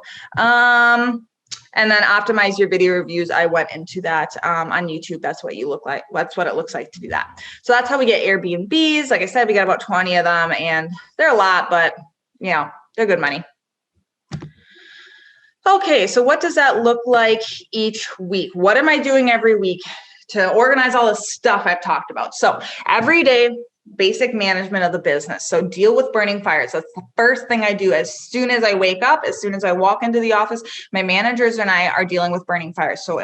And then optimize your video reviews. I went into that on YouTube. That's what you look like. That's what it looks like to do that. So that's how we get Airbnbs. Like I said, we got about 20 of them, and they're a lot, but they're good money. Okay, so what does that look like each week? What am I doing every week to organize all the stuff I've talked about? So every day, basic management of the business. So deal with burning fires. That's the first thing I do as soon as I wake up, as soon as I walk into the office. My managers and I are dealing with burning fires. So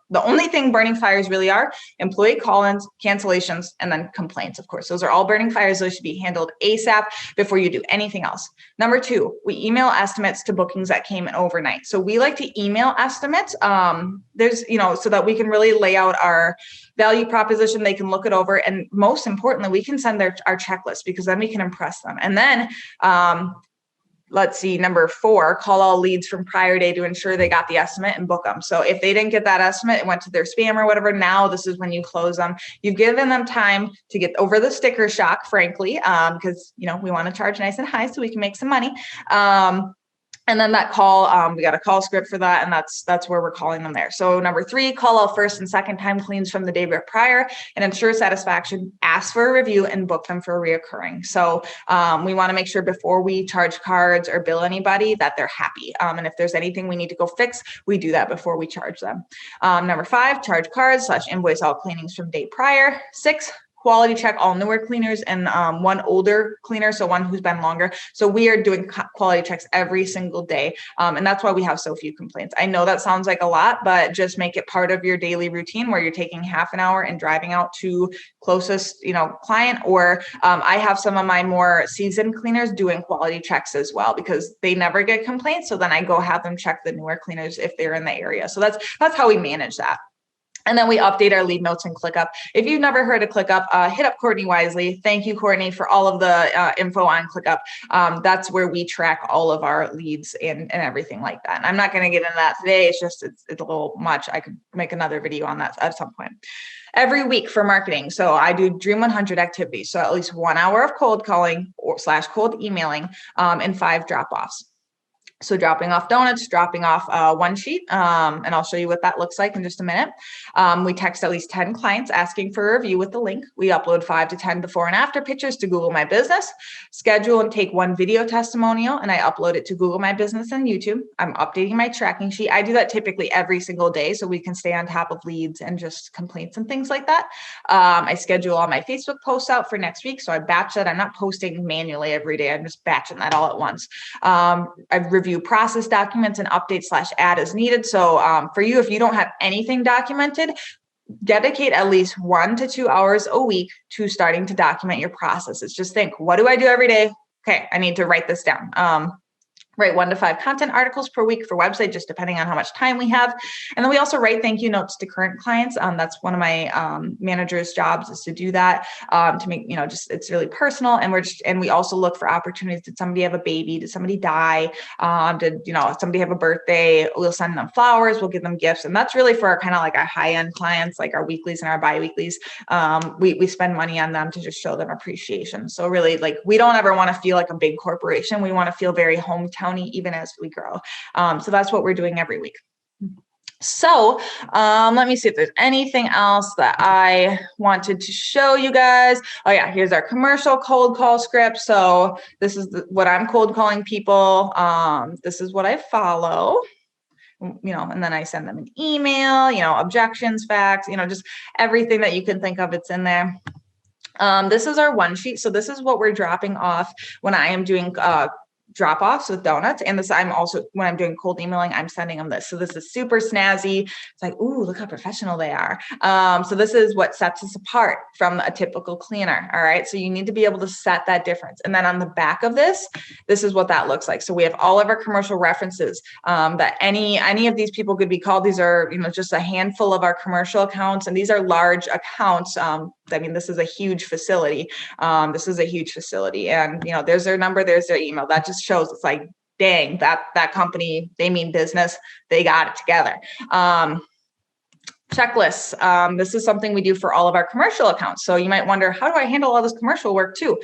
the only thing burning fires really are employee call-ins, cancellations, and then complaints, of course. Those are all burning fires. Those should be handled ASAP before you do anything else. Number 2, we email estimates to bookings that came in overnight. So we like to email estimates. So that we can really lay out our value proposition. They can look it over. And most importantly, we can send our checklist, because then we can impress them. And then let's see, number 4, call all leads from prior day to ensure they got the estimate and book them. So if they didn't get that estimate, it went to their spam or whatever, now this is when you close them. You've given them time to get over the sticker shock, frankly, because, we want to charge nice and high so we can make some money. And then that call, we got a call script for that, and that's where we're calling them there. So number 3, call all first and second time cleans from the day prior and ensure satisfaction, ask for a review, and book them for reoccurring. So we want to make sure before we charge cards or bill anybody that they're happy. And if there's anything we need to go fix, we do that before we charge them. Number 5, charge cards / invoice all cleanings from day prior. 6, quality check all newer cleaners and one older cleaner, so one who's been longer. So we are doing quality checks every single day. And that's why we have so few complaints. I know that sounds like a lot, but just make it part of your daily routine where you're taking half an hour and driving out to closest, client. Or I have some of my more seasoned cleaners doing quality checks as well, because they never get complaints. So then I go have them check the newer cleaners if they're in the area. So that's how we manage that. And then we update our lead notes in ClickUp. If you've never heard of ClickUp, hit up Courtney Wisely. Thank you, Courtney, for all of the info on ClickUp. That's where we track all of our leads and everything like that. And I'm not going to get into that today. It's a little much. I could make another video on that at some point. Every week for marketing. So I do Dream 100 activities. So at least 1 hour of cold calling / cold emailing and 5 drop-offs. So dropping off donuts, dropping off one sheet, and I'll show you what that looks like in just a minute. We text at least 10 clients asking for a review with the link. We upload 5 to 10 before and after pictures to Google My Business, schedule and take 1 video testimonial, and I upload it to Google My Business and YouTube. I'm updating my tracking sheet. I do that typically every single day so we can stay on top of leads and just complaints and things like that. I schedule all my Facebook posts out for next week. So I batch that. I'm not posting manually every day. I'm just batching that all at once. I review process documents and update / add as needed. So for you, if you don't have anything documented, dedicate at least 1 to 2 hours a week to starting to document your processes. Just think, what do I do every day? Okay, I need to write this down. Write 1 to 5 content articles per week for website, just depending on how much time we have. And then we also write thank you notes to current clients. That's one of my manager's jobs, is to do that, to make, it's really personal. And we also look for opportunities. Did somebody have a baby? Did somebody die? Did somebody have a birthday? We'll send them flowers. We'll give them gifts. And that's really for our kind of like our high-end clients, like our weeklies and our bi-weeklies. We spend money on them to just show them appreciation. So really, like, we don't ever want to feel like a big corporation. We want to feel very hometown even as we grow. So that's what we're doing every week. So let me see if there's anything else that I wanted to show you guys. Oh yeah, here's our commercial cold call script. So this is what I'm cold calling people. This is what I follow. And then I send them an email, objections, facts, just everything that you can think of, it's in there. This is our one sheet. So this is what we're dropping off when I am doing drop-offs with donuts. And this, I'm also, when I'm doing cold emailing, I'm sending them this. So this is super snazzy. It's like, ooh, look how professional they are. So this is what sets us apart from a typical cleaner. All right. So you need to be able to set that difference. And then on the back of this is what that looks like. So we have all of our commercial references that any of these people could be called. These are, just a handful of our commercial accounts. And these are large accounts. This is a huge facility. And, there's their number, there's their email. That just shows it's like, dang, that company, they mean business. They got it together. Checklists. This is something we do for all of our commercial accounts. So you might wonder, how do I handle all this commercial work too?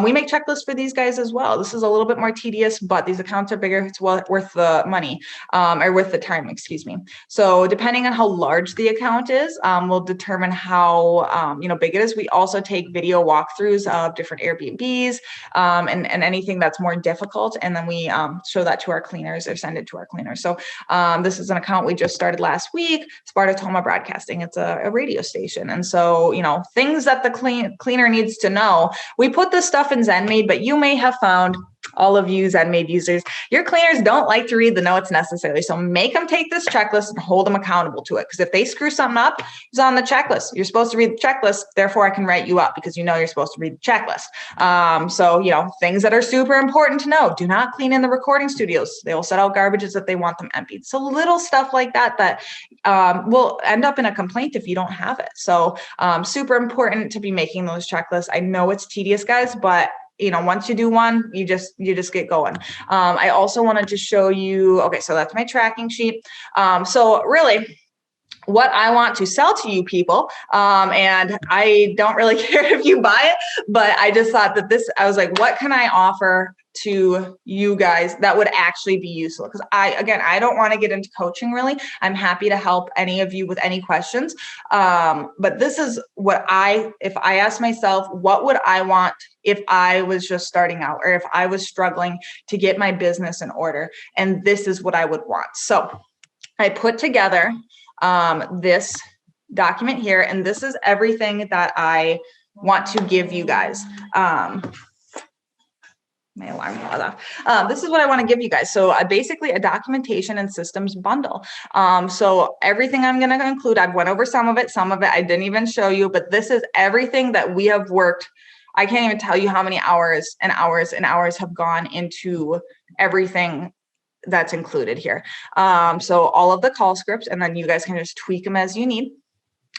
We make checklists for these guys as well. This is a little bit more tedious, but these accounts are bigger. It's worth the money, or worth the time, excuse me. So depending on how large the account is, will determine how, big it is. We also take video walkthroughs of different Airbnbs, and anything that's more difficult. And then we show that to our cleaners or send it to our cleaners. So this is an account we just started last week, Sparta Toma Broadcasting. It's a radio station. And so, things that the cleaner needs to know. We put this stuff in ZenMaid, but you may have found, all of you ZenMaid users, your cleaners don't like to read the notes necessarily. So make them take this checklist and hold them accountable to it. Because if they screw something up, it's on the checklist. You're supposed to read the checklist. Therefore, I can write you up because you're supposed to read the checklist. So, things that are super important to know. Do not clean in the recording studios. They will set out garbages if they want them emptied. So little stuff like that will end up in a complaint if you don't have it. So super important to be making those checklists. I know it's tedious, guys, but once you do one, you just get going. I also wanted to show you, okay, so that's my tracking sheet. So really what I want to sell to you people, and I don't really care if you buy it, but I just thought that I was like, what can I offer to you guys that would actually be useful? Because I don't want to get into coaching really. I'm happy to help any of you with any questions. But this is what if I ask myself, what would I want if I was just starting out, or if I was struggling to get my business in order? And this is what I would want. So I put together this document here, and this is everything that I want to give you guys. My alarm goes off. This is what I want to give you guys. So basically a documentation and systems bundle. So everything I'm going to include, I've went over some of it I didn't even show you, but this is everything that we have worked. I can't even tell you how many hours and hours and hours have gone into everything that's included here. So all of the call scripts, and then you guys can just tweak them as you need.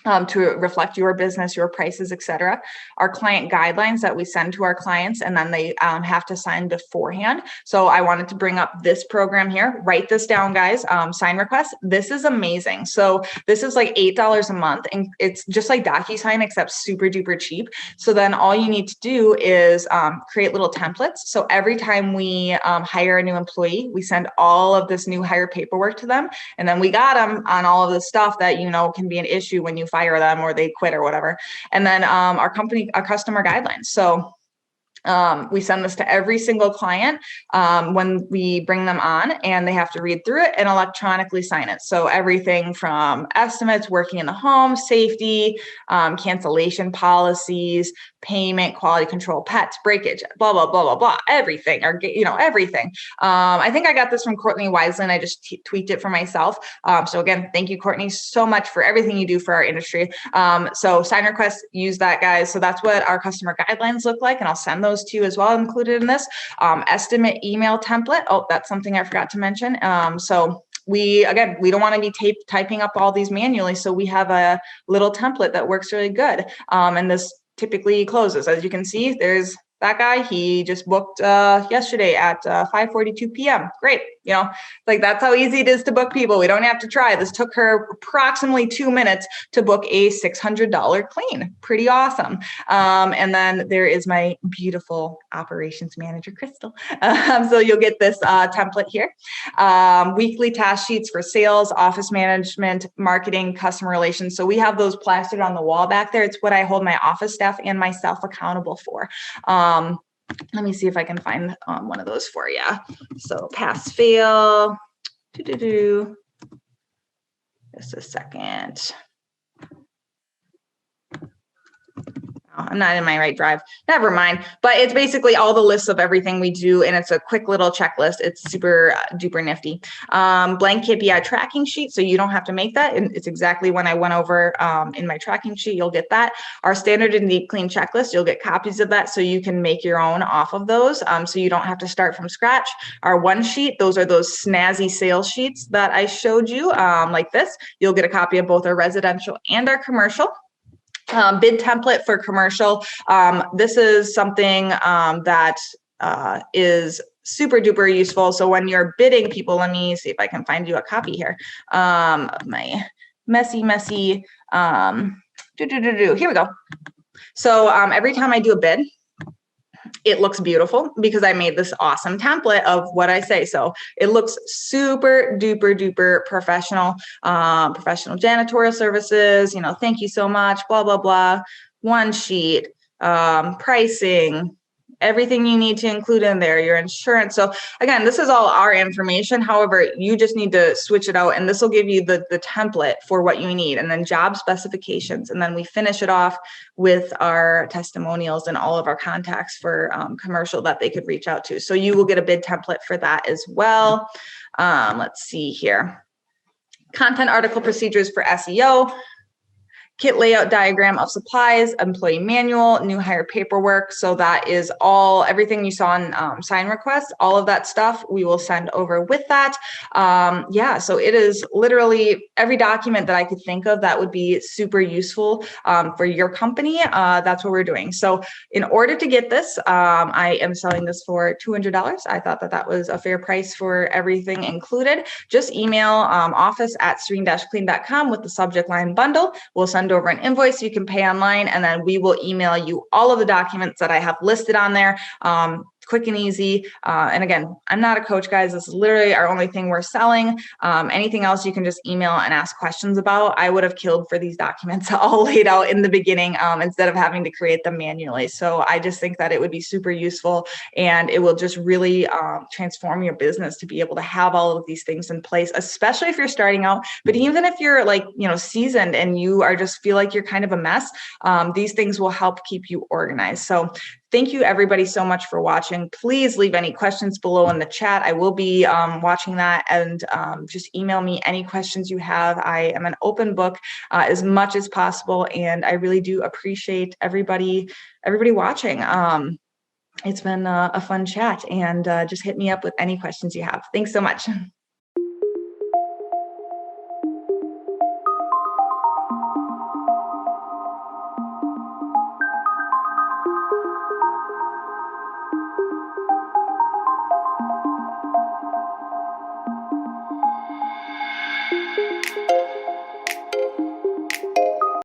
to reflect your business, your prices, etc. Our client guidelines that we send to our clients, and then they have to sign beforehand. So I wanted to bring up this program here. Write this down, guys. Sign request. This is amazing. So this is like $8 a month, and it's just like DocuSign, except super duper cheap. So then all you need to do is create little templates. So every time we hire a new employee, we send all of this new hire paperwork to them, and then we got them on all of the stuff that can be an issue when you fire them or they quit or whatever. And then our customer guidelines. So we send this to every single client when we bring them on, and they have to read through it and electronically sign it. So everything from estimates, working in the home, safety, cancellation policies, payment, quality control, pets, breakage, blah, blah, blah, blah, blah, everything, or, everything. I think I got this from Courtney Wisely, and I just tweaked it for myself. So again, thank you, Courtney, so much for everything you do for our industry. So sign requests, use that, guys. So that's what our customer guidelines look like. And I'll send those to you as well, included in this. Estimate email template. Oh, that's something I forgot to mention. So we don't want to be typing up all these manually. So we have a little template that works really good. And this typically closes. As you can see, there's that guy. He just booked yesterday at 5:42 p.m. Great. Like that's how easy it is to book people. We don't have to try. This took her approximately 2 minutes to book a $600 clean. Pretty awesome. And then there is my beautiful operations manager, Crystal. So you'll get this template here. Weekly task sheets for sales, office management, marketing, customer relations. So we have those plastered on the wall back there. It's what I hold my office staff and myself accountable for. Let me see if I can find one of those for you. So pass, fail, just a second. I'm not in my right drive. Never mind. But it's basically all the lists of everything we do, and it's a quick little checklist. It's super duper nifty. Blank KPI tracking sheet, so you don't have to make that. And it's exactly when I went over in my tracking sheet, you'll get that. Our standard and deep clean checklist, you'll get copies of that so you can make your own off of those, so you don't have to start from scratch. Our one sheet, those are those snazzy sales sheets that I showed you, like this. You'll get a copy of both our residential and our commercial. Bid template for commercial. This is something that is super duper useful. So when you're bidding people, let me see if I can find you a copy here. My messy, here we go. So every time I do a bid, it looks beautiful because I made this awesome template of what I say. So it looks super duper duper professional, professional janitorial services, thank you so much, blah, blah, blah. One sheet, pricing, everything you need to include in there, your insurance. So again, this is all our information. However, you just need to switch it out, and this will give you the template for what you need, and then job specifications. And then we finish it off with our testimonials and all of our contacts for commercial that they could reach out to. So you will get a bid template for that as well. Let's see here. Content article procedures for SEO. Kit layout diagram of supplies, employee manual, new hire paperwork. So that is everything you saw in sign requests, all of that stuff we will send over with that. So it is literally every document that I could think of that would be super useful for your company. That's what we're doing. So in order to get this, I am selling this for $200. I thought that was a fair price for everything included. Just email office@serene-clean.com with the subject line bundle. We'll send over an invoice you can pay online, and then we will email you all of the documents that I have listed on there. Quick and easy. And again, I'm not a coach, guys. This is literally our only thing we're selling. Anything else you can just email and ask questions about. I would have killed for these documents all laid out in the beginning instead of having to create them manually. So I just think that it would be super useful, and it will just really transform your business to be able to have all of these things in place, especially if you're starting out. But even if you're seasoned and you are just feel like you're kind of a mess, these things will help keep you organized. So thank you everybody so much for watching. Please leave any questions below in the chat. I will be watching that, and just email me any questions you have. I am an open book as much as possible, and I really do appreciate everybody watching. It's been a fun chat, and just hit me up with any questions you have. Thanks so much.